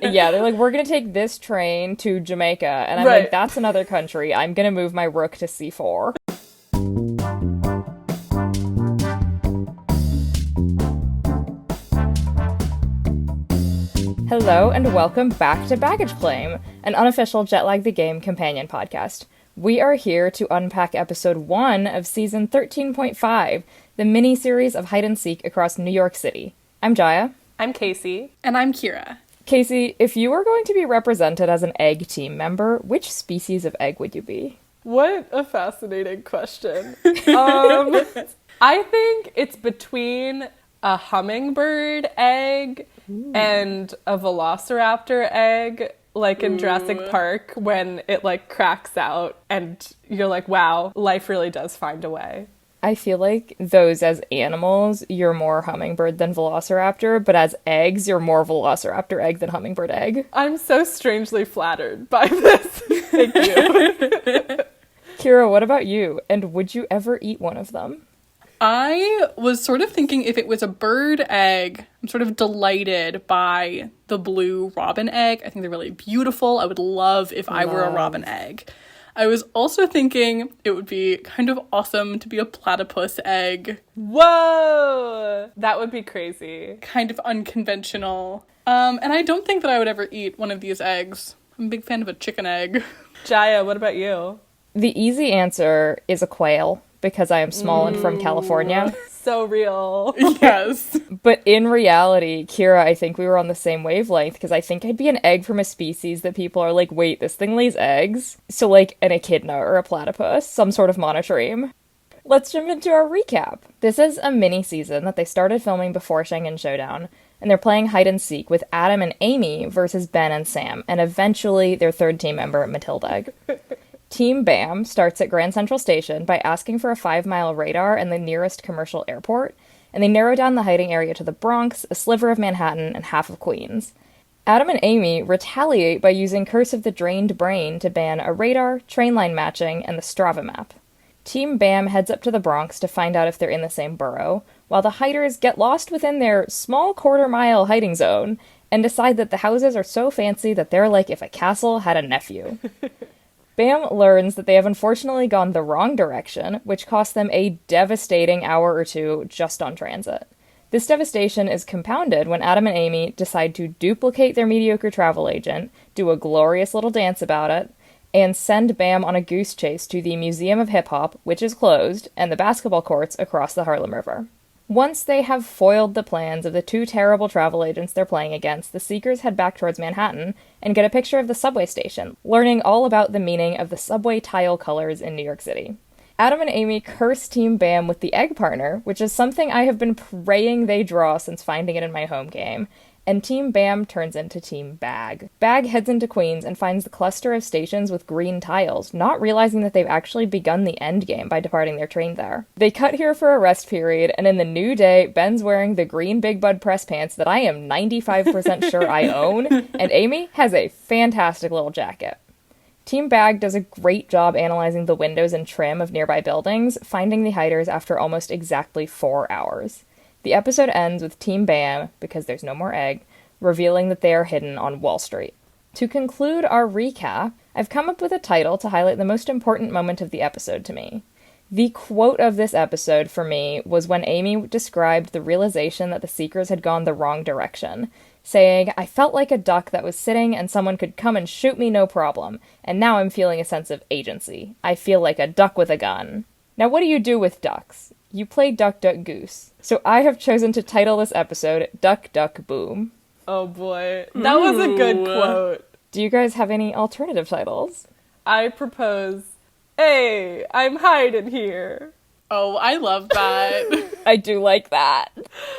Yeah, they're like, we're gonna take this train to Jamaica. And I'm Right. like, that's another country. I'm gonna move my rook to C4. Hello, and welcome back to Baggage Claim, an unofficial Jet Lag the Game companion podcast. We are here to unpack episode 1 of season 13.5, the mini-series of hide and seek across New York City. I'm Jaya. I'm Casey. And I'm Kira. Casey, if you were going to be represented as an egg team member, which species of egg would you be? What a fascinating question. I think it's between a hummingbird egg and a velociraptor egg, like in Jurassic Park when it like cracks out and you're like, wow, life really does find a way. I feel like those as animals, you're more hummingbird than velociraptor, but as eggs, you're more velociraptor egg than hummingbird egg. I'm so strangely flattered by this. Thank you. Kira, what about you? And would you ever eat one of them? I was sort of thinking if it was a bird egg, I'm sort of delighted by the blue robin egg. I think they're really beautiful. I would love if I were a robin egg. I was also thinking it would be kind of awesome to be a platypus egg. Whoa! That would be crazy. Kind of unconventional. And I don't think that I would ever eat one of these eggs. I'm a big fan of a chicken egg. Jaya, what about you? The easy answer is a quail, because I am small and from California. So real. Yes. But in reality, Kira, I think we were on the same wavelength, because I think I'd be an egg from a species that people are like, wait, this thing lays eggs? So like an echidna or a platypus, some sort of monotremes. Let's jump into our recap. This is a mini-season that they started filming before Shenanigans Showdown, and they're playing hide and seek with Adam and Amy versus Ben and Sam, and eventually their third team member, Matilda. Team BAM starts at Grand Central Station by asking for a 5-mile radar and the nearest commercial airport, and they narrow down the hiding area to the Bronx, a sliver of Manhattan, and half of Queens. Adam and Amy retaliate by using Curse of the Drained Brain to ban a radar, train line matching, and the Strava map. Team BAM heads up to the Bronx to find out if they're in the same borough, while the hiders get lost within their small quarter-mile hiding zone and decide that the houses are so fancy that they're like if a castle had a nephew. BAM learns that they have unfortunately gone the wrong direction, which cost them a devastating hour or two just on transit. This devastation is compounded when Adam and Amy decide to duplicate their mediocre travel agent, do a glorious little dance about it, and send BAM on a goose chase to the Museum of Hip Hop, which is closed, and the basketball courts across the Harlem River. Once they have foiled the plans of the two terrible travel agents they're playing against, the Seekers head back towards Manhattan and get a picture of the subway station, learning all about the meaning of the subway tile colors in New York City. Adam and Amy curse Team BAM with the egg partner, which is something I have been praying they draw since finding it in my home game, and Team BAM turns into Team Bag. Bag heads into Queens and finds the cluster of stations with green tiles, not realizing that they've actually begun the endgame by departing their train there. They cut here for a rest period, and in the new day, Ben's wearing the green Big Bud press pants that I am 95% sure I own, and Amy has a fantastic little jacket. Team Bag does a great job analyzing the windows and trim of nearby buildings, finding the hiders after almost exactly 4 hours. The episode ends with Team BAM, because there's no more egg, revealing that they are hidden on Wall Street. To conclude our recap, I've come up with a title to highlight the most important moment of the episode to me. The quote of this episode for me was when Amy described the realization that the Seekers had gone the wrong direction, saying, "I felt like a duck that was sitting and someone could come and shoot me no problem, and now I'm feeling a sense of agency. I feel like a duck with a gun." Now what do you do with ducks? You play Duck, Duck, Goose. So I have chosen to title this episode Duck, Duck, Boom. Oh boy. That was a good quote. Do you guys have any alternative titles? I propose, hey, I'm hiding here. Oh, I love that. I do like that.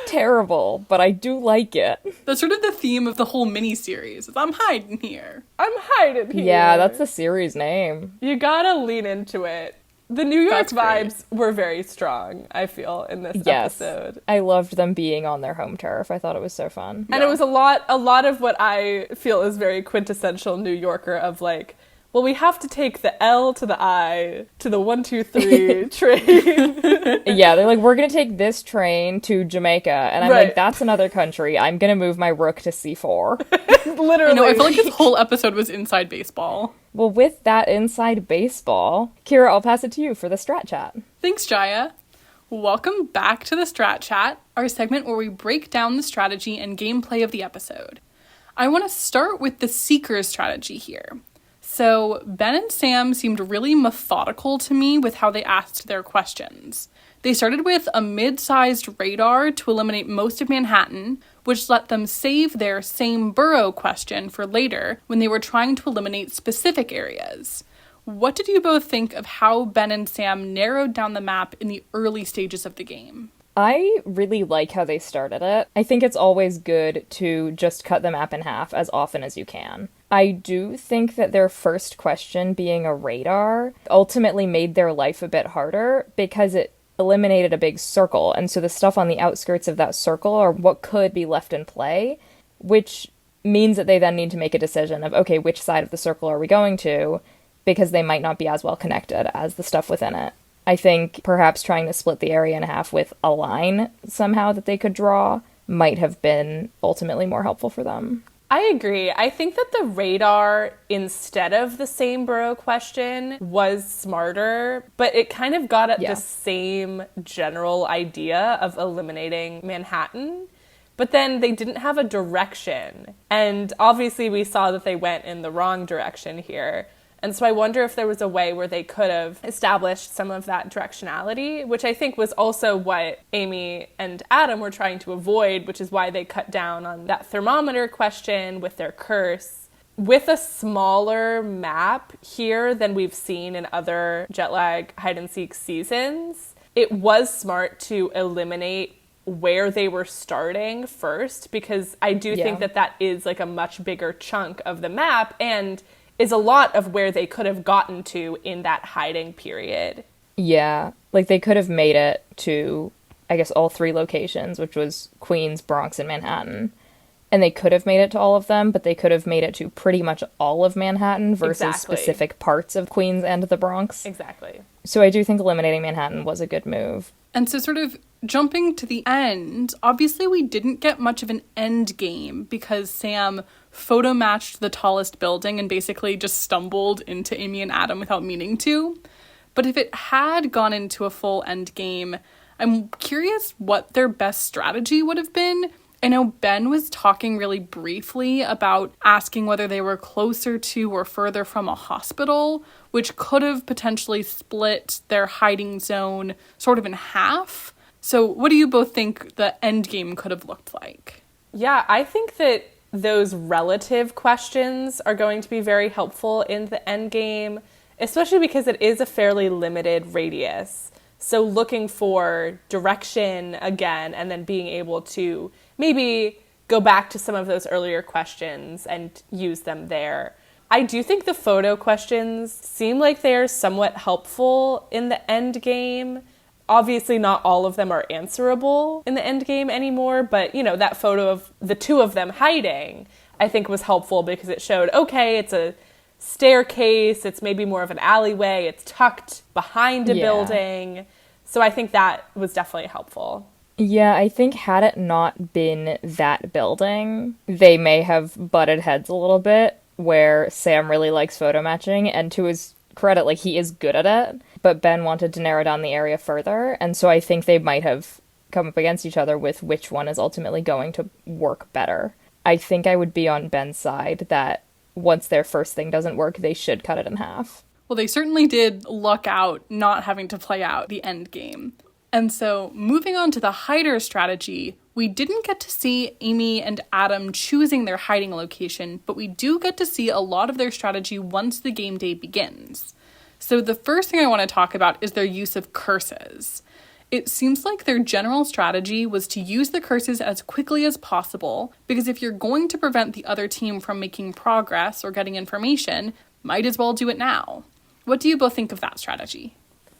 Terrible, but I do like it. That's sort of the theme of the whole mini-series. Is I'm hiding here. I'm hiding here. Yeah, that's the series name. You gotta lean into it. The New York That's vibes were very strong, I feel, in this episode. I loved them being on their home turf. I thought it was so fun. And it was a lot of what I feel is very quintessential New Yorker of like well, we have to take the L to the I to the 123 train. Yeah, they're like, we're gonna take this train to Jamaica. And I'm Right. like, that's another country. I'm gonna move my rook to C4. Literally. I know, I feel like this whole episode was inside baseball. Well, with that inside baseball, Kira, I'll pass it to you for the Strat Chat. Thanks, Jaya. Welcome back to the Strat Chat, our segment where we break down the strategy and gameplay of the episode. I want to start with the Seeker's strategy here. So, Ben and Sam seemed really methodical to me with how they asked their questions. They started with a mid-sized radar to eliminate most of Manhattan, which let them save their same borough question for later when they were trying to eliminate specific areas. What did you both think of how Ben and Sam narrowed down the map in the early stages of the game? I really like how they started it. I think it's always good to just cut the map in half as often as you can. I do think that their first question being a radar ultimately made their life a bit harder because it eliminated a big circle, and so the stuff on the outskirts of that circle are what could be left in play, which means that they then need to make a decision of, okay, which side of the circle are we going to, because they might not be as well connected as the stuff within it. I think perhaps trying to split the area in half with a line somehow that they could draw might have been ultimately more helpful for them. I agree. I think that the radar instead of the same borough question was smarter, but it kind of got at the same general idea of eliminating Manhattan. But then they didn't have a direction. And obviously we saw that they went in the wrong direction here. And so I wonder if there was a way where they could have established some of that directionality, which I think was also what Amy and Adam were trying to avoid, which is why they cut down on that thermometer question with their curse. With a smaller map here than we've seen in other Jetlag hide-and-seek seasons, it was smart to eliminate where they were starting first, because I do think that that is like a much bigger chunk of the map, and is a lot of where they could have gotten to in that hiding period. Yeah, like they could have made it to, I guess, all three locations, which was Queens, Bronx, and Manhattan. And they could have made it to all of them, but they could have made it to pretty much all of Manhattan versus specific parts of Queens and the Bronx. Exactly. So I do think eliminating Manhattan was a good move. And so sort of jumping to the end, obviously we didn't get much of an end game because Sam photo matched the tallest building and basically just stumbled into Amy and Adam without meaning to. But if it had gone into a full end game, I'm curious what their best strategy would have been. I know Ben was talking really briefly about asking whether they were closer to or further from a hospital, which could have potentially split their hiding zone sort of in half. So what do you both think the end game could have looked like? Yeah, I think that those relative questions are going to be very helpful in the end game, especially because it is a fairly limited radius. So looking for direction again, and then being able to maybe go back to some of those earlier questions and use them there. I do think the photo questions seem like they're somewhat helpful in the end game. Obviously, not all of them are answerable in the end game anymore, but, you know, that photo of the two of them hiding, I think was helpful because it showed, okay, it's a staircase, it's maybe more of an alleyway, it's tucked behind a building. So I think that was definitely helpful. Yeah, I think had it not been that building, they may have butted heads a little bit, where Sam really likes photo matching, and to his credit, like, he is good at it, but Ben wanted to narrow down the area further, and so I think they might have come up against each other with which one is ultimately going to work better. I think I would be on Ben's side that once their first thing doesn't work, they should cut it in half. Well, they certainly did luck out not having to play out the end game. And so, moving on to the hider strategy, we didn't get to see Amy and Adam choosing their hiding location, but we do get to see a lot of their strategy once the game day begins. So the first thing I want to talk about is their use of curses. It seems like their general strategy was to use the curses as quickly as possible, because if you're going to prevent the other team from making progress or getting information, might as well do it now. What do you both think of that strategy?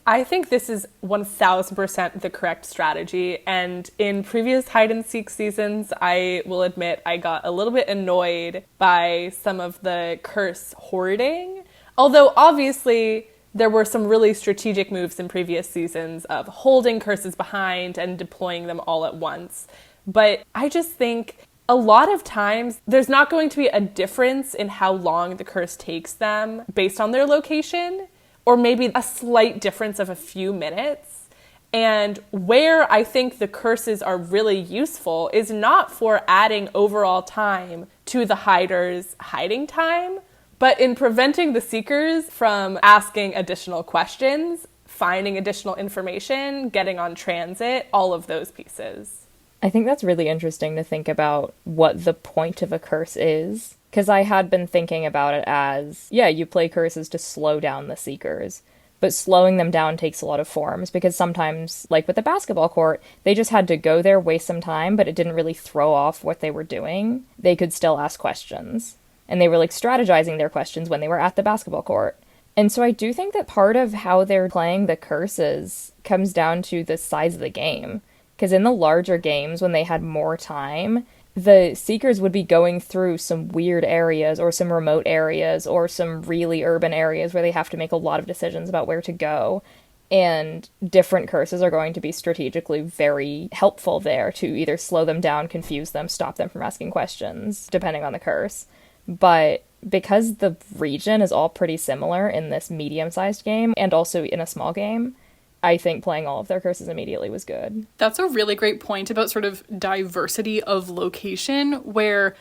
I think this is 1000% the correct strategy, and in previous hide-and-seek seasons, I will admit I got a little bit annoyed by some of the curse hoarding. Although, obviously, there were some really strategic moves in previous seasons of holding curses behind and deploying them all at once. But I just think a lot of times there's not going to be a difference in how long the curse takes them based on their location, or maybe a slight difference of a few minutes. And where I think the curses are really useful is not for adding overall time to the hider's hiding time, but in preventing the seekers from asking additional questions, finding additional information, getting on transit, all of those pieces. I think that's really interesting to think about what the point of a curse is. Because I had been thinking about it as, yeah, you play curses to slow down the seekers. But slowing them down takes a lot of forms, because sometimes, like with the basketball court, they just had to go there, waste some time, but it didn't really throw off what they were doing. They could still ask questions. And they were like strategizing their questions when they were at the basketball court. And so I do think that part of how they're playing the curses comes down to the size of the game. Because in the larger games, when they had more time, the seekers would be going through some weird areas or some remote areas or some really urban areas where they have to make a lot of decisions about where to go. And different curses are going to be strategically very helpful there to either slow them down, confuse them, stop them from asking questions, depending on the curse. But because the region is all pretty similar in this medium-sized game and also in a small game, I think playing all of their curses immediately was good. That's a really great point about sort of diversity of location, where,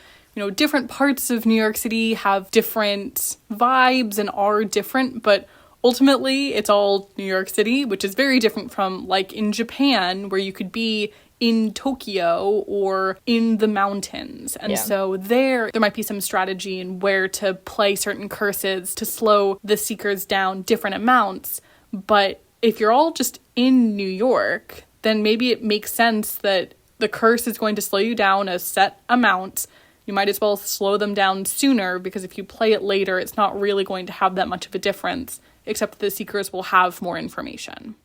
different parts of New York City have different vibes and are different, but ultimately it's all New York City, which is very different from like in Japan, where you could be in Tokyo or in the mountains. And so there might be some strategy in where to play certain curses to slow the seekers down different amounts. But if you're all just in New York, then maybe it makes sense that the curse is going to slow you down a set amount. You might as well slow them down sooner, because if you play it later, it's not really going to have that much of a difference, except that the seekers will have more information.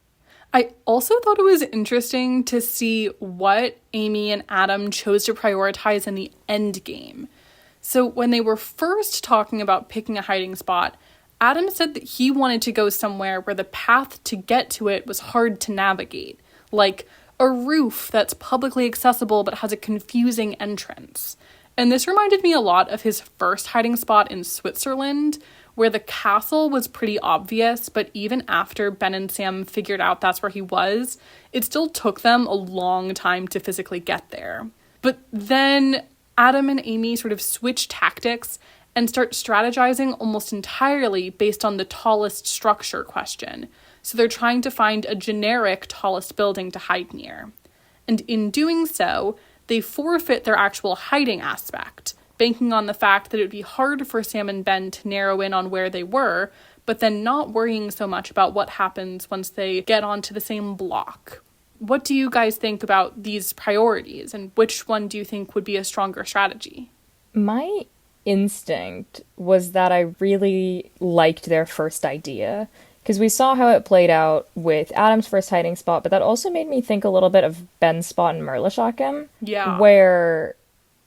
I also thought it was interesting to see what Amy and Adam chose to prioritize in the end game. So when they were first talking about picking a hiding spot, Adam said that he wanted to go somewhere where the path to get to it was hard to navigate, like a roof that's publicly accessible but has a confusing entrance. And this reminded me a lot of his first hiding spot in Switzerland, where the castle was pretty obvious, but even after Ben and Sam figured out that's where he was, it still took them a long time to physically get there. But then Adam and Amy sort of switch tactics and start strategizing almost entirely based on the tallest structure question. So they're trying to find a generic tallest building to hide near. And in doing so, they forfeit their actual hiding aspect, banking on the fact that it would be hard for Sam and Ben to narrow in on where they were, but then not worrying so much about what happens once they get onto the same block. What do you guys think about these priorities, and which one do you think would be a stronger strategy? My instinct was that I really liked their first idea, because we saw how it played out with Adam's first hiding spot, but that also made me think a little bit of Ben's spot in Merlishockham, where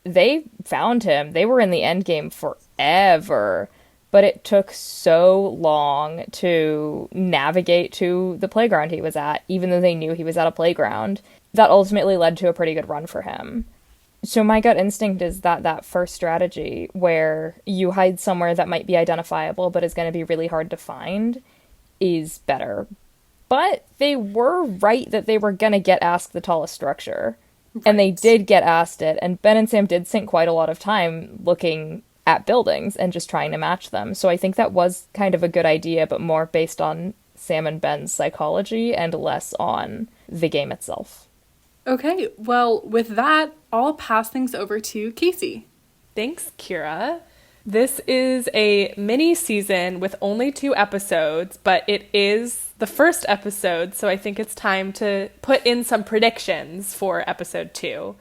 they found him. They were in the end game forever, but it took so long to navigate to the playground he was at, even though they knew he was at a playground. That ultimately led to a pretty good run for him. So my gut instinct is that that first strategy, where you hide somewhere that might be identifiable but is going to be really hard to find, is better. But they were right that they were going to get asked the tallest structure. Right. And they did get asked it, and Ben and Sam did sink quite a lot of time looking at buildings and just trying to match them. So I think that was kind of a good idea, but more based on Sam and Ben's psychology and less on the game itself. Okay, well, with that, I'll pass things over to Casey. Thanks, Kira. This is a mini season with only 2 episodes, but it is the first episode, so I think it's time to put in some predictions for episode 2.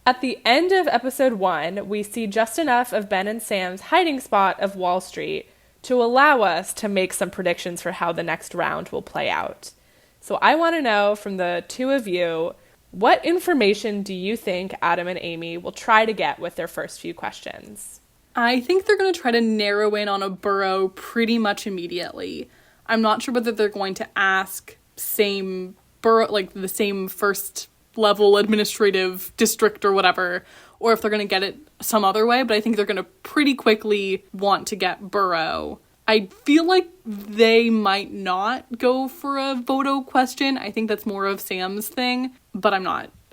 At the end of episode 1, we see just enough of Ben and Sam's hiding spot of Wall Street to allow us to make some predictions for how the next round will play out. So I want to know from the two of you, what information do you think Adam and Amy will try to get with their first few questions? I think they're going to try to narrow in on a burrow pretty much immediately. I'm not sure whether they're going to ask same burrow, like the same first level administrative district or whatever, or if they're going to get it some other way, but I think they're going to pretty quickly want to get burrow. I feel like they might not go for a Voto question. I think that's more of Sam's thing, but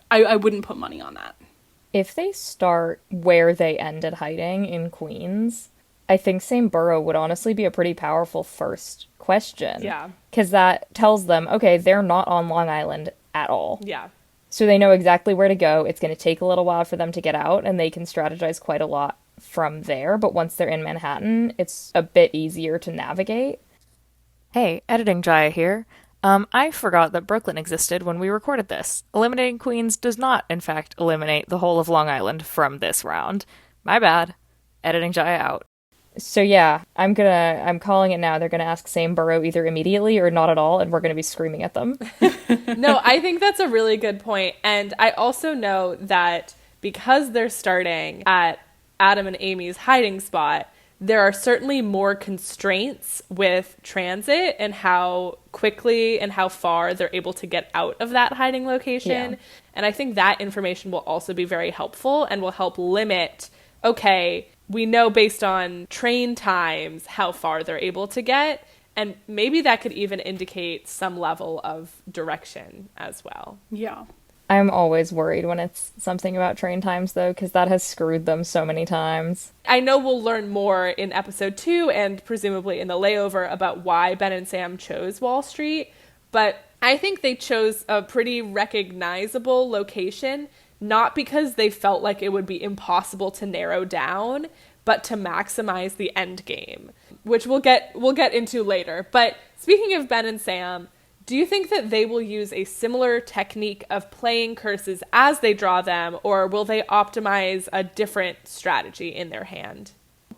I wouldn't put money on that. If they start where they ended hiding in Queens, I think same borough would honestly be a pretty powerful first question. Yeah. Because that tells them, okay, they're not on Long Island at all. Yeah. So they know exactly where to go. It's going to take a little while for them to get out, and they can strategize quite a lot from there. But once they're in Manhattan, it's a bit easier to navigate. Hey, editing Jaya here. I forgot that Brooklyn existed when we recorded this. Eliminating Queens does not, in fact, eliminate the whole of Long Island from this round. My bad. Editing Jaya out. So yeah, I'm calling it now. They're gonna ask same borough either immediately or not at all, and we're gonna be screaming at them. No, I think that's a really good point. And I also know that because they're starting at Adam and Amy's hiding spot, there are certainly more constraints with transit and how quickly and how far they're able to get out of that hiding location. Yeah. And I think that information will also be very helpful and will help limit, okay, we know based on train times how far they're able to get. And maybe that could even indicate some level of direction as well. Yeah. I'm always worried when it's something about train times, though, because that has screwed them so many times. I know we'll learn more in episode 2 and presumably in the layover about why Ben and Sam chose Wall Street, but I think they chose a pretty recognizable location, not because they felt like it would be impossible to narrow down, but to maximize the end game, which we'll get into later. But speaking of Ben and Sam, do you think that they will use a similar technique of playing curses as they draw them, or will they optimize a different strategy in their hand?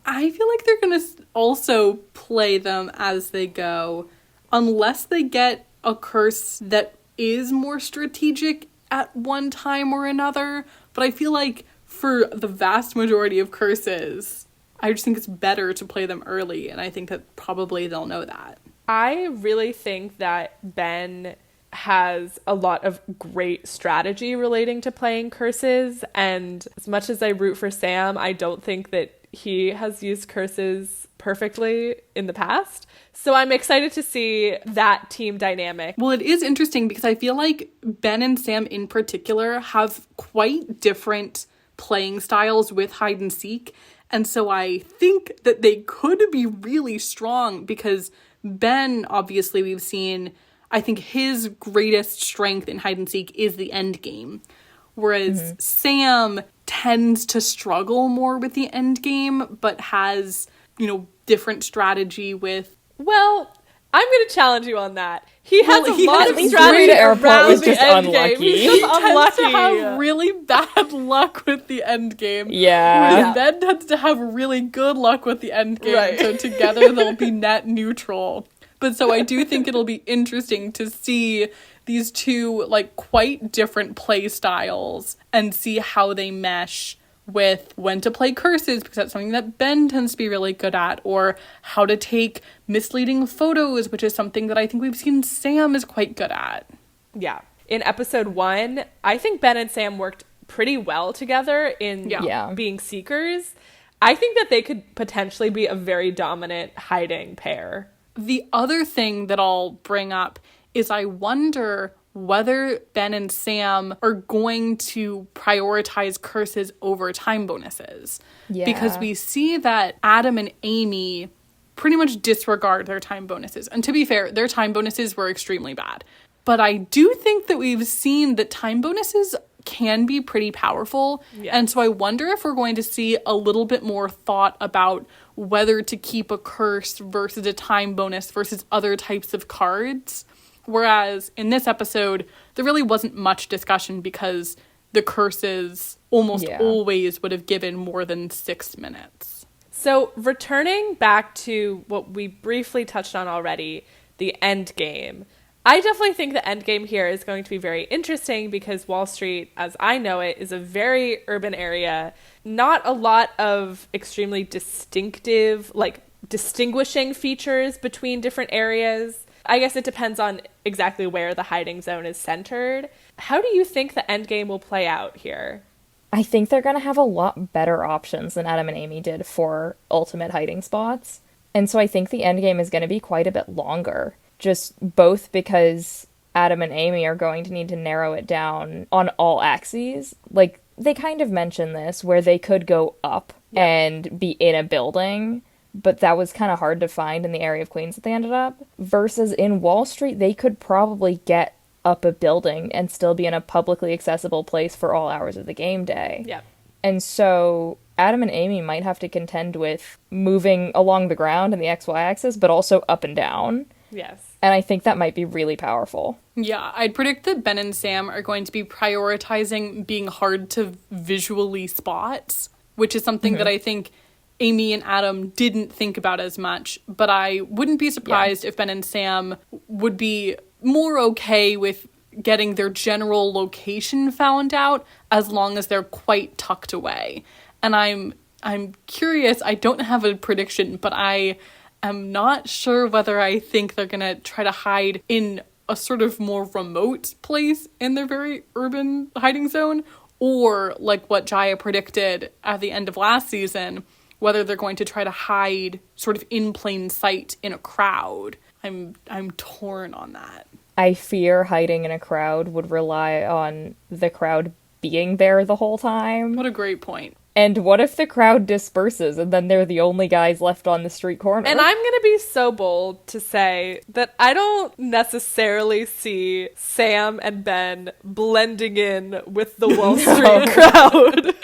I feel like they're going to also play them as they go, unless they get a curse that is more strategic at one time or another. But I feel like for the vast majority of curses, I just think it's better to play them early, and I think that probably they'll know that. I really think that Ben has a lot of great strategy relating to playing curses, and as much as I root for Sam, I don't think that he has used curses perfectly in the past. So I'm excited to see that team dynamic. Well, it is interesting because I feel like Ben and Sam in particular have quite different playing styles with hide and seek. And so I think that they could be really strong because Ben, obviously, we've seen, I think his greatest strength in hide and seek is the end game. Whereas Sam tends to struggle more with the end game, but has, different strategy with... Well, I'm going to challenge you on that. He has a lot of Rita strategy Airport around was the just end unlucky. game. He's just unlucky. Tends to have really bad luck with the end game. Yeah. Whereas Ben tends to have really good luck with the end game. Right. So together they'll be net neutral. But so I do think it'll be interesting to see these two quite different play styles and see how they mesh with when to play curses, because that's something that Ben tends to be really good at, or how to take misleading photos, which is something that I think we've seen Sam is quite good at. Yeah. In episode 1, I think Ben and Sam worked pretty well together in being seekers. I think that they could potentially be a very dominant hiding pair. The other thing that I'll bring up is I wonder whether Ben and Sam are going to prioritize curses over time bonuses. Yeah. Because we see that Adam and Amy pretty much disregard their time bonuses. And to be fair, their time bonuses were extremely bad. But I do think that we've seen that time bonuses can be pretty powerful. Yes. And so I wonder if we're going to see a little bit more thought about whether to keep a curse versus a time bonus versus other types of cards. Whereas in this episode, there really wasn't much discussion because the curses almost always would have given more than 6 minutes. So returning back to what we briefly touched on already, the end game, I definitely think the end game here is going to be very interesting because Wall Street, as I know it, is a very urban area. Not a lot of extremely distinctive, like distinguishing features between different areas. I guess it depends on exactly where the hiding zone is centered. How do you think the end game will play out here? I think they're going to have a lot better options than Adam and Amy did for ultimate hiding spots. And so I think the end game is going to be quite a bit longer. Just both because Adam and Amy are going to need to narrow it down on all axes. Like, they kind of mention this, where they could go up and be in a building, but that was kind of hard to find in the area of Queens that they ended up. Versus in Wall Street, they could probably get up a building and still be in a publicly accessible place for all hours of the game day. Yeah. And so Adam and Amy might have to contend with moving along the ground in the XY axis, but also up and down. Yes. And I think that might be really powerful. Yeah, I'd predict that Ben and Sam are going to be prioritizing being hard to visually spot, which is something that I think Amy and Adam didn't think about as much. But I wouldn't be surprised if Ben and Sam would be more okay with getting their general location found out as long as they're quite tucked away. And I'm curious, I don't have a prediction, but I am not sure whether I think they're gonna try to hide in a sort of more remote place in their very urban hiding zone, or like what Jaya predicted at the end of last season, whether they're going to try to hide sort of in plain sight in a crowd. I'm torn on that. I fear hiding in a crowd would rely on the crowd being there the whole time. What a great point. And what if the crowd disperses and then they're the only guys left on the street corner? And I'm going to be so bold to say that I don't necessarily see Sam and Ben blending in with the Wall Street crowd.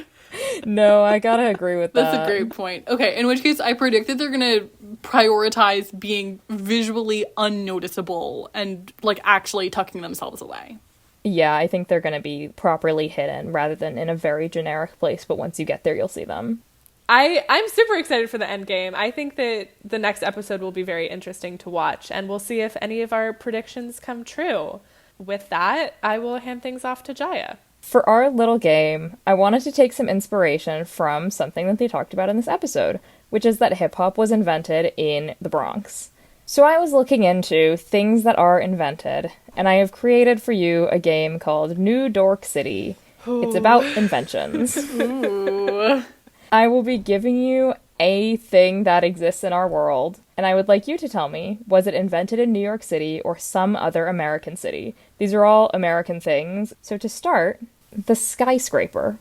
No, I gotta agree with that. That's a great point. Okay, in which case I predict that they're gonna prioritize being visually unnoticeable and like actually tucking themselves away. Yeah, I think they're gonna be properly hidden rather than in a very generic place, but once you get there, you'll see them. I'm super excited for the end game. I think that the next episode will be very interesting to watch, and we'll see if any of our predictions come true. With that, I will hand things off to Jaya. For our little game, I wanted to take some inspiration from something that they talked about in this episode, which is that hip-hop was invented in the Bronx. So I was looking into things that are invented, and I have created for you a game called New Dork City. Ooh. It's about inventions. Ooh. I will be giving you a thing that exists in our world, and I would like you to tell me, was it invented in New York City or some other American city? These are all American things. So to start, the skyscraper.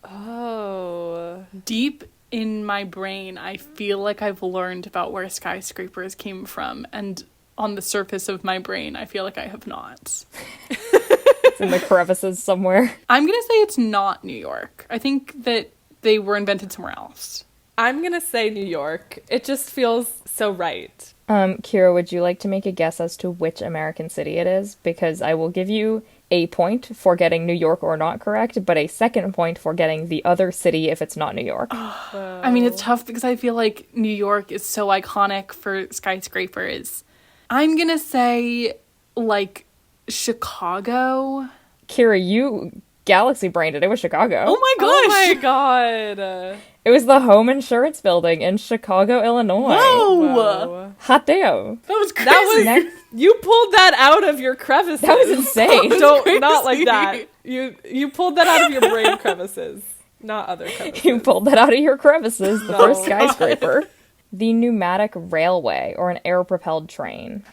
Oh. Deep in my brain, I feel like I've learned about where skyscrapers came from, and on the surface of my brain, I feel like I have not. It's in the crevices somewhere. I'm gonna say it's not New York. I think that they were invented somewhere else. I'm gonna say New York. It just feels so right. Kira, would you like to make a guess as to which American city it is? Because I will give you a point for getting New York or not correct, but a second point for getting the other city if it's not New York. I mean, it's tough because I feel like New York is so iconic for skyscrapers. I'm gonna say, like, Chicago. Kira, you galaxy brained it. It was Chicago. Oh my gosh! Oh my god! It was the Home Insurance Building in Chicago, Illinois. Whoa! Hot damn. That was crazy. That was you pulled that out of your crevices. That was insane. Don't not like that. You pulled that out of your brain crevices, not other crevices. You pulled that out of your crevices. The first skyscraper. The pneumatic railway, or an air-propelled train.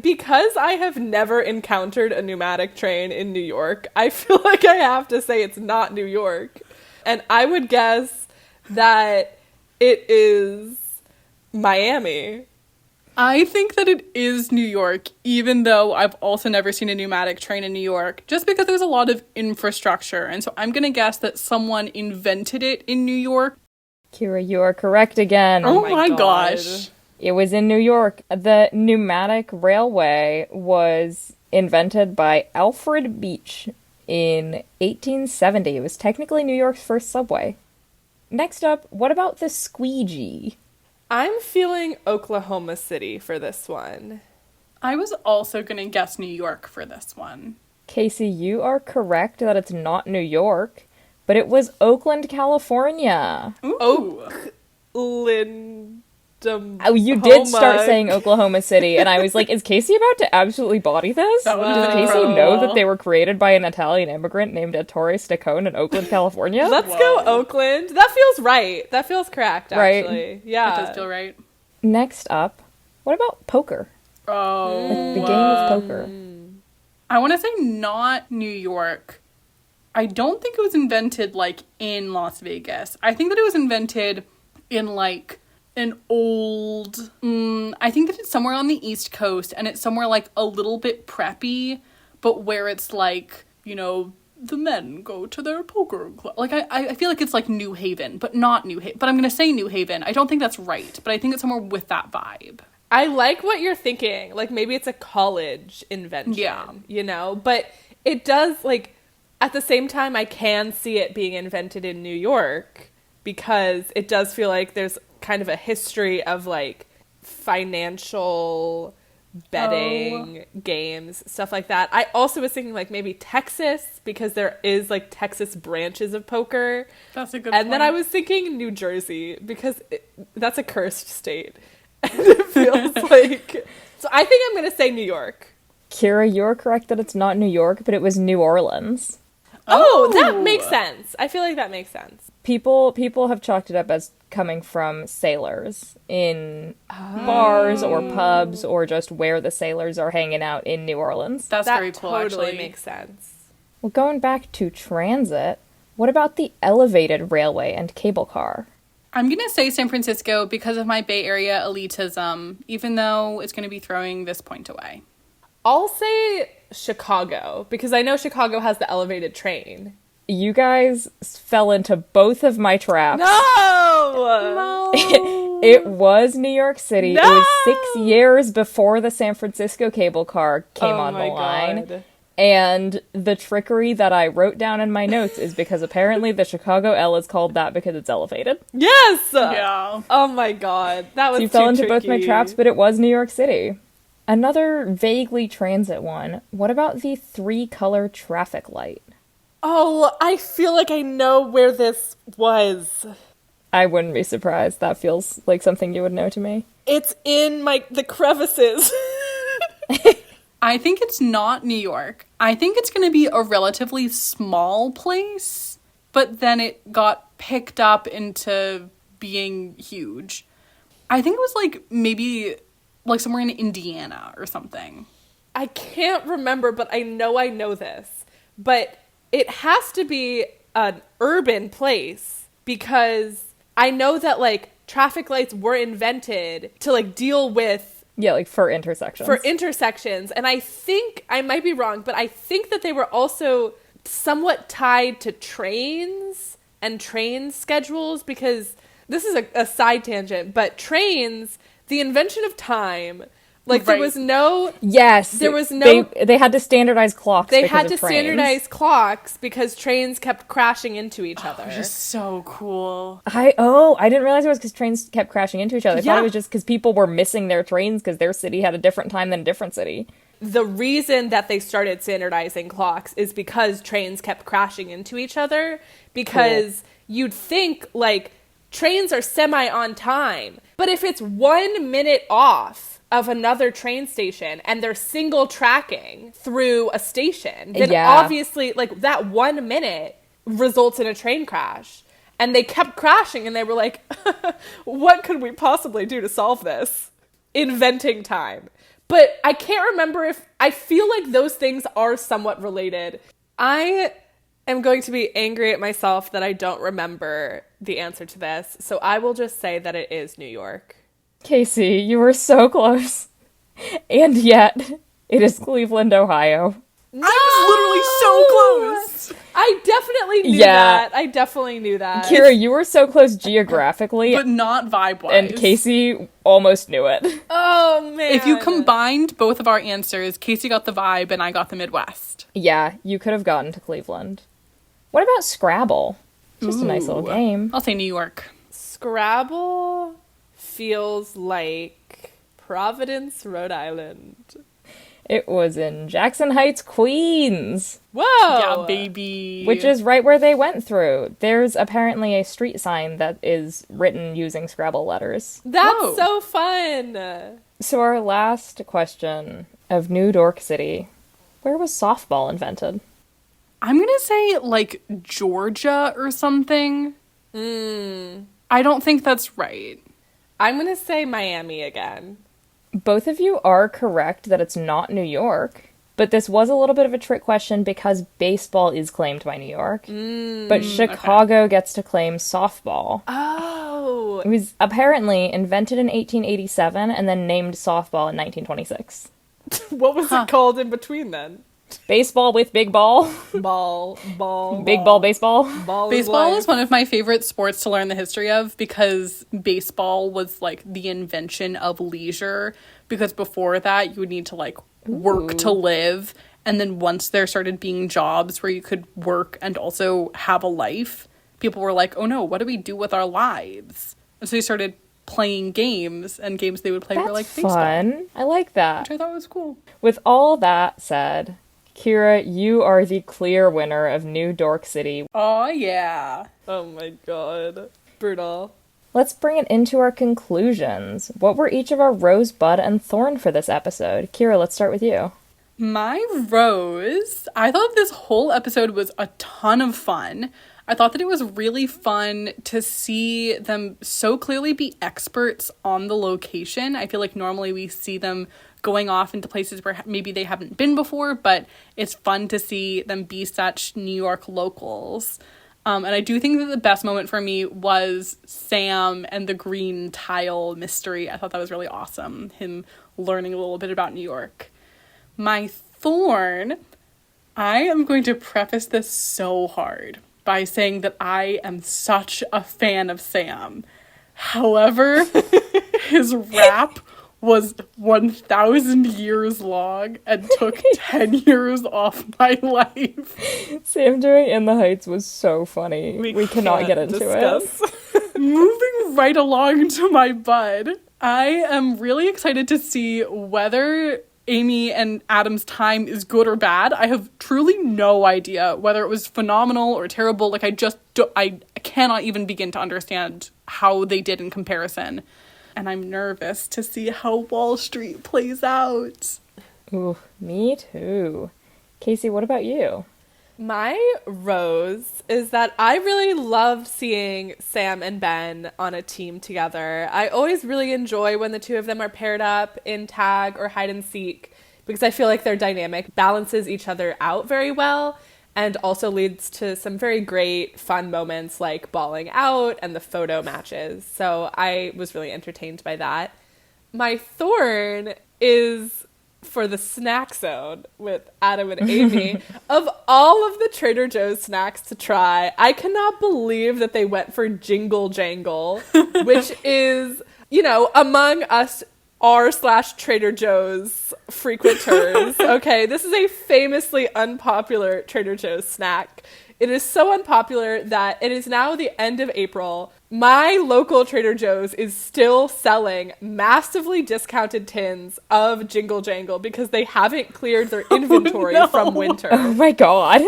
Because I have never encountered a pneumatic train in New York, I feel like I have to say it's not New York. And I would guess that it is Miami. I think that it is New York, even though I've also never seen a pneumatic train in New York, just because there's a lot of infrastructure. And so I'm going to guess that someone invented it in New York. Kira, you are correct again. Oh my gosh. It was in New York. The pneumatic railway was invented by Alfred Beach in 1870. It was technically New York's first subway. Next up, what about the squeegee? I'm feeling Oklahoma City for this one. I was also going to guess New York for this one. Casey, you are correct that it's not New York, but it was Oakland, California. Ooh. Oakland. Oh, you did start saying Oklahoma City, and I was like, is Casey about to absolutely body this? That would've Does been Casey incredible. know that they were created by an Italian immigrant named Ettore Staccone in Oakland, California? Let's go Oakland. That feels right. That feels correct, Right. actually. Yeah. That does feel right. Next up, what about poker? Oh. Like the game of poker. I want to say not New York. I don't think it was invented, like, in Las Vegas. I think that it was invented in, like, an old... I think that it's somewhere on the East Coast, and it's somewhere, like, a little bit preppy, but where it's, like, you know, the men go to their poker club. Like, I feel like it's, like, New Haven, but not New Haven. But I'm going to say New Haven. I don't think that's right, but I think it's somewhere with that vibe. I like what you're thinking. Like, maybe it's a college invention. Yeah. You know? But it does, like, at the same time, I can see it being invented in New York because it does feel like there's kind of a history of, like, financial betting games, stuff like that. I also was thinking, like, maybe Texas because there is, like, Texas branches of poker. That's a good And then point. I was thinking New Jersey because that's a cursed state. And it feels like... So I think I'm going to say New York. Kira, you're correct that it's not New York, but it was New Orleans. Oh, that makes sense. I feel like that makes sense. People have chalked it up as coming from sailors in bars or pubs or just where the sailors are hanging out in New Orleans. That's That very cool, totally actually. makes sense. Well, going back to transit, what about the elevated railway and cable car? I'm going to say San Francisco because of my Bay Area elitism, even though it's going to be throwing this point away. I'll say Chicago because I know Chicago has the elevated train. You guys fell into both of my traps. No! It was New York City. No! It was 6 years before the San Francisco cable car came on the line. God. And the trickery that I wrote down in my notes is because apparently the Chicago L is called that because it's elevated. Yes! Yeah. Oh my god. That was So you too fell into both my tricky. traps, but it was New York City. Another vaguely transit one. What about the 3-color traffic light? Oh, I feel like I know where this was. I wouldn't be surprised. That feels like something you would know to me. It's in the crevices. I think it's not New York. I think it's going to be a relatively small place, but then it got picked up into being huge. I think it was like maybe like somewhere in Indiana or something. I can't remember, but I know this. But it has to be an urban place because I know that like traffic lights were invented to like deal with Yeah, like for intersections. And I think, I might be wrong, but I think that they were also somewhat tied to trains and train schedules because this is a side tangent, but trains, the invention of time, like there Right. was no... Yes. There was no... They had to standardize clocks. They because had of to trains. standardize clocks because trains kept crashing into each other. Which is so cool. I didn't realize it was because trains kept crashing into each other. I thought Yeah. it was just because people were missing their trains because their city had a different time than a different city. The reason that they started standardizing clocks is because trains kept crashing into each other because you'd think like trains are semi on time, but if it's 1 minute off of another train station and they're single tracking through a station, then Yeah. obviously like that 1 minute results in a train crash. And they kept crashing and they were like, what could we possibly do to solve this? Inventing time. But I can't remember if... I feel like those things are somewhat related. I am going to be angry at myself that I don't remember the answer to this. So I will just say that it is New York. Casey, you were so close. And yet, it is Cleveland, Ohio. No! I was literally so close. I definitely knew Yeah. that. I definitely knew that. Kira, you were so close geographically, But not vibe-wise. and Casey almost knew it. Oh, man. If you combined both of our answers, Casey got the vibe and I got the Midwest. Yeah, you could have gotten to Cleveland. What about Scrabble? Just a nice little Ooh. game. I'll say New York. Scrabble feels like Providence, Rhode Island. It was in Jackson Heights, Queens, Whoa! Yeah, baby. which is right where they went through. There's apparently a street sign that is written using Scrabble letters. That's Whoa. so fun. So our last question of New Dork City. Where was softball invented? I'm going to say, like, Georgia or something. I don't think that's right. I'm gonna say Miami again. Both of you are correct that it's not New York, but this was a little bit of a trick question because baseball is claimed by New York, but Chicago gets to claim softball. Oh. It was apparently invented in 1887 and then named softball in 1926. What was it called in between then? Baseball with big ball. Big ball baseball. Baseball is one of my favorite sports to learn the history of because baseball was like the invention of leisure. Because before that, you would need to like work to live. And then once there started being jobs where you could work and also have a life, people were like, oh no, what do we do with our lives? And so they started playing games, and games they would play were like baseball. Fun. I like that. Which I thought was cool. With all that said, Kira, you are the clear winner of New Dork City. Oh, yeah. Oh my god. Brutal. Let's bring it into our conclusions. What were each of our Rose, Bud, and Thorn for this episode? Kira, let's start with you. My rose, I thought this whole episode was a ton of fun. I thought that it was really fun to see them so clearly be experts on the location. I feel like normally we see them going off into places where maybe they haven't been before, but it's fun to see them be such New York locals. And I do think that the best moment for me was Sam and the green tile mystery. I thought that was really awesome, him learning a little bit about New York. My thorn, I am going to preface this so hard by saying that I am such a fan of Sam. However, his rap was 1,000 years long and took 10 years off my life. Sam doing In the Heights was so funny. We cannot get into it. Moving right along to my bud, I am really excited to see whether Amy and Adam's time is good or bad. I have truly no idea whether it was phenomenal or terrible. Like, I cannot even begin to understand how they did in comparison. And I'm nervous to see how Wall Street plays out. Ooh, me too. Casey, what about you? My rose is that I really love seeing Sam and Ben on a team together. I always really enjoy when the two of them are paired up in tag or hide and seek because I feel like their dynamic balances each other out very well and also leads to some very great fun moments like balling out and the photo matches. So I was really entertained by that. My thorn is for the snack zone with Adam and Amy. Of all of the Trader Joe's snacks to try, I cannot believe that they went for Jingle Jangle, which is, you know, among us r/Trader Joe's frequenters. Okay, this is a famously unpopular Trader Joe's snack. It is so unpopular that it is now the end of April. My local Trader Joe's is still selling massively discounted tins of Jingle Jangle because they haven't cleared their inventory from winter. Oh my god.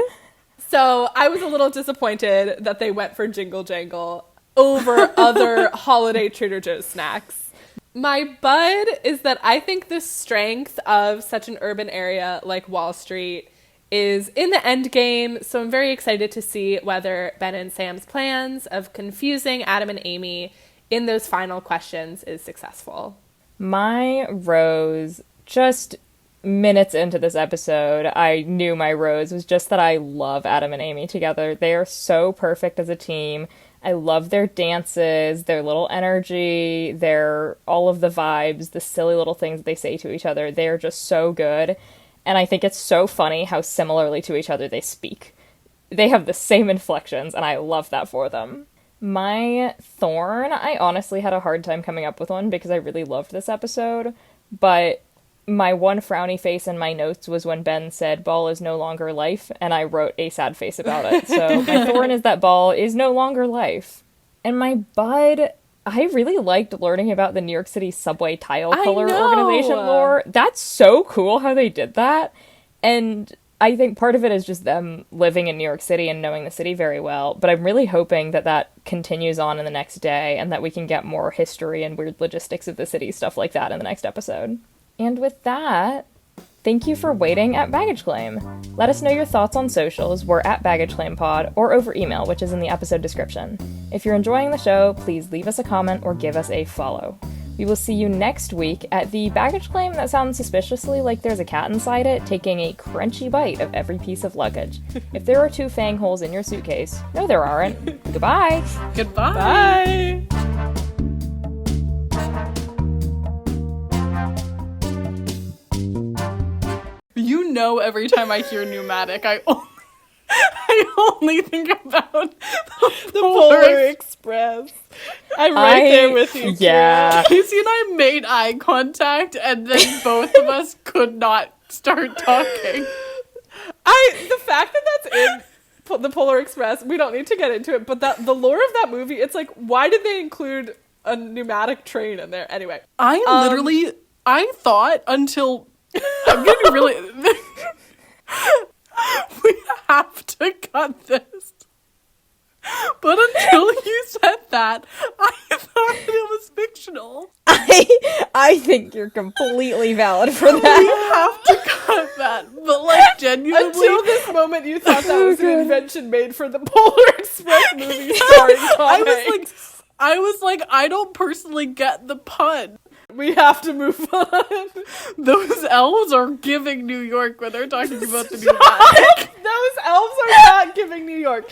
So I was a little disappointed that they went for Jingle Jangle over other holiday Trader Joe's snacks. My bud is that I think the strength of such an urban area like Wall Street is in the end game, so I'm very excited to see whether Ben and Sam's plans of confusing Adam and Amy in those final questions is successful. My rose, just minutes into this episode, I knew my rose was just that I love Adam and Amy together. They are so perfect as a team. I love their dances, their little energy, their all of the vibes, the silly little things they say to each other. They are just so good. And I think it's so funny how similarly to each other they speak. They have the same inflections, and I love that for them. My thorn, I honestly had a hard time coming up with one because I really loved this episode. But my one frowny face in my notes was when Ben said, "Ball is no longer life," and I wrote a sad face about it. So my thorn is that ball is no longer life. And my bud, I really liked learning about the New York City subway tile I color know. organization lore. That's so cool how they did that. And I think part of it is just them living in New York City and knowing the city very well. But I'm really hoping that that continues on in the next day and that we can get more history and weird logistics of the city, stuff like that in the next episode. And with that, thank you for waiting at Baggage Claim. Let us know your thoughts on socials. We're at baggageclaimpod or over email, which is in the episode description. If you're enjoying the show, please leave us a comment or give us a follow. We will see you next week at the baggage claim that sounds suspiciously like there's a cat inside it, taking a crunchy bite of every piece of luggage. If there are 2 fang holes in your suitcase, no there aren't. Goodbye! Goodbye. Bye. You know, every time I hear pneumatic, I only think about the Polar Express. I'm right there with you. Yeah. Casey and I made eye contact, and then both of us could not start talking. The fact that that's in the Polar Express, we don't need to get into it, but that the lore of that movie, it's like, why did they include a pneumatic train in there? Anyway. I thought until I'm getting really we have to cut this. But until you said that, I thought it was fictional. I think you're completely valid for We that. have to cut that. But like genuinely Until this moment, you thought that was an invention made for the Polar Express movie starring Tom Hanks. I was like, I don't personally get the pun. We have to move on. Those elves are giving New York when they're talking about the pneumatic. Those elves are not giving New York.